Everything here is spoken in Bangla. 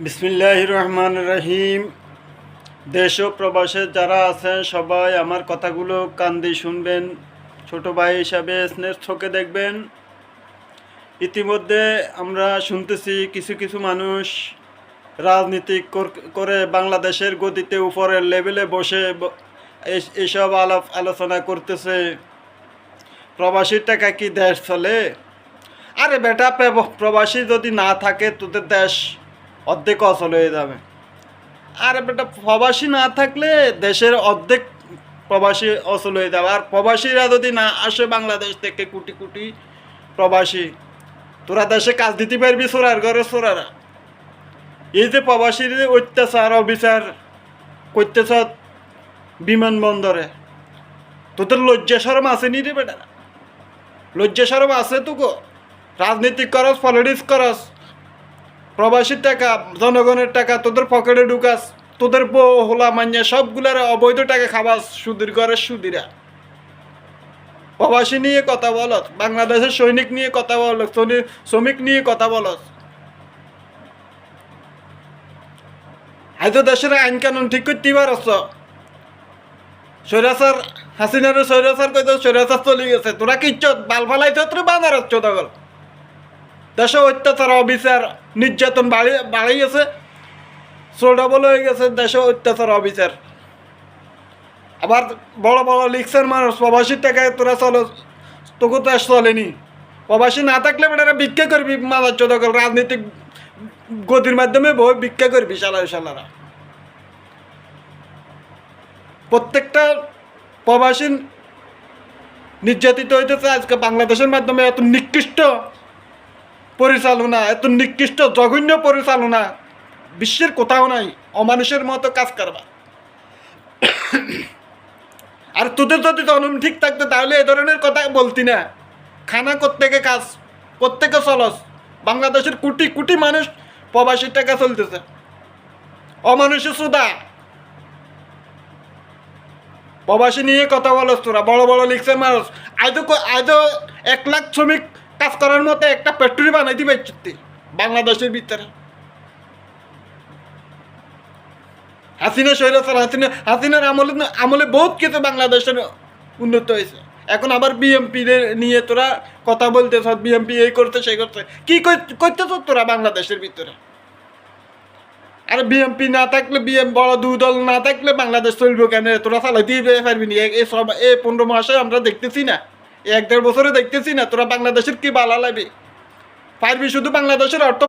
বিসমিল্লাহির রহমানির রহিম। দেশ ও প্রবাসে যারা আছেন সবাই আমার কথাগুলো কান দিয়ে শুনবেন, ছোট ভাই হিসাবে স্নেহের চোখে দেখবেন। ইতিমধ্যে আমরা শুনতেছি কিছু কিছু মানুষ রাজনীতি করে বাংলাদেশের গতিতে উপরের লেভেলে বসে এইসব আলোচনা করতেছে, প্রবাসীর টাকা কি দেশ চলে? আরে বেটা, প্রবাসী যদি না থাকে তোদের দেশ অর্ধেক অচল হয়ে যাবে। আরে বেটা, প্রবাসী না থাকলে দেশের অর্ধেক প্রবাসী অচল হয়ে যাবে। আর প্রবাসীরা যদি না আসে বাংলাদেশ থেকে, কোটি কোটি প্রবাসী, তোরা দেশে কাজ দিতে পারবি? চোরার ঘরে চোরারা এই যে প্রবাসীর অত্যাচার অবিচার করতেছ বিমানবন্দরে, তোদের লজ্জা শরম আছে নি রে বেটা? লজ্জা শরম আছে তোকে? রাজনীতি করস, পলিটিক্স করস, প্রবাসীর টাকা, জনগণের টাকা তোদের পকেটে ঢুকাস, তোদের বউ হোলা মান্য সবগুলার অবৈধ টাকা খাবাস, সুদের ঘরের সুদিরা। প্রবাসী নিয়ে কথা বলত, বাংলাদেশের সৈনিক নিয়ে কথা বলত, শ্রমিক নিয়ে কথা বলত। হয়তো দেশের আইন কানুন ঠিক করতে পারছ। স্বৈরাচার হাসিনার স্বৈরাচার কইতো স্বৈরাচার চলে গেছে, তোরা কি ইচ্ছত বাল ফালাইছ তোর বাজার হচ্ছ? তখন দেশে অত্যাচার অবিচার নির্যাতন বাড়িয়েছে, ডবল হয়ে গেছে দেশে অত্যাচার অবিচার। আবার বড় বড় লিখছেন মানুষ প্রবাসীর টাকায় তোরা চলো, তোকে তো চলেনি। প্রবাসী না থাকলে বেটারা ভিক্ষা করবি, মাদার চোদকল রাজনীতিক গতির মাধ্যমে বই ভিক্ষা করবি শালারা। প্রত্যেকটা প্রবাসী নির্যাতিত হইতেছে আজকে বাংলাদেশের মাধ্যমে। এত নিকৃষ্ট পরিচালনা, এত নিকৃষ্ট জঘন্য পরিচালনা বিশ্বের কোথাও নাই। অমানুষের মতো কাজ করবা। আর তোদের যদি জন্ম ঠিক থাকতো তাহলে এ ধরনের কথা বলতি না। খানা কোত্থেকে কাজ, কোত্থেকে চলস? বাংলাদেশের কোটি কোটি মানুষ প্রবাসীর টাকা চলতেছে। অমানুষের সুদা প্রবাসী নিয়ে কথা বলস তোরা, বড় বড় লিখছে মানুষ। আজও 1 লাখ শ্রমিক কাজ করার মতো একটা ফ্যাক্টরি বানাই দিবে বাংলাদেশের ভিতরে। হাসিনার আমলে বহুত কিছু বাংলাদেশের উন্নত হয়েছে। এখন আবার বিএমপি নিয়ে তোরা কথা বলতেছ, বিএমপি এই করতে সেই করতে। কি করতেছ তোরা বাংলাদেশের ভিতরে? আর বিএমপি না থাকলে, বড় 2 দল না থাকলে বাংলাদেশ চলবে কেন? তোরা চালাইতে পারবি না। এই 15 মাসে আমরা দেখতেছি না, 1-1.5 বছরে দেখতেছি না তোরা বাংলাদেশের কি বালা লাগবে পারবি? শুধু বাংলাদেশের অর্থ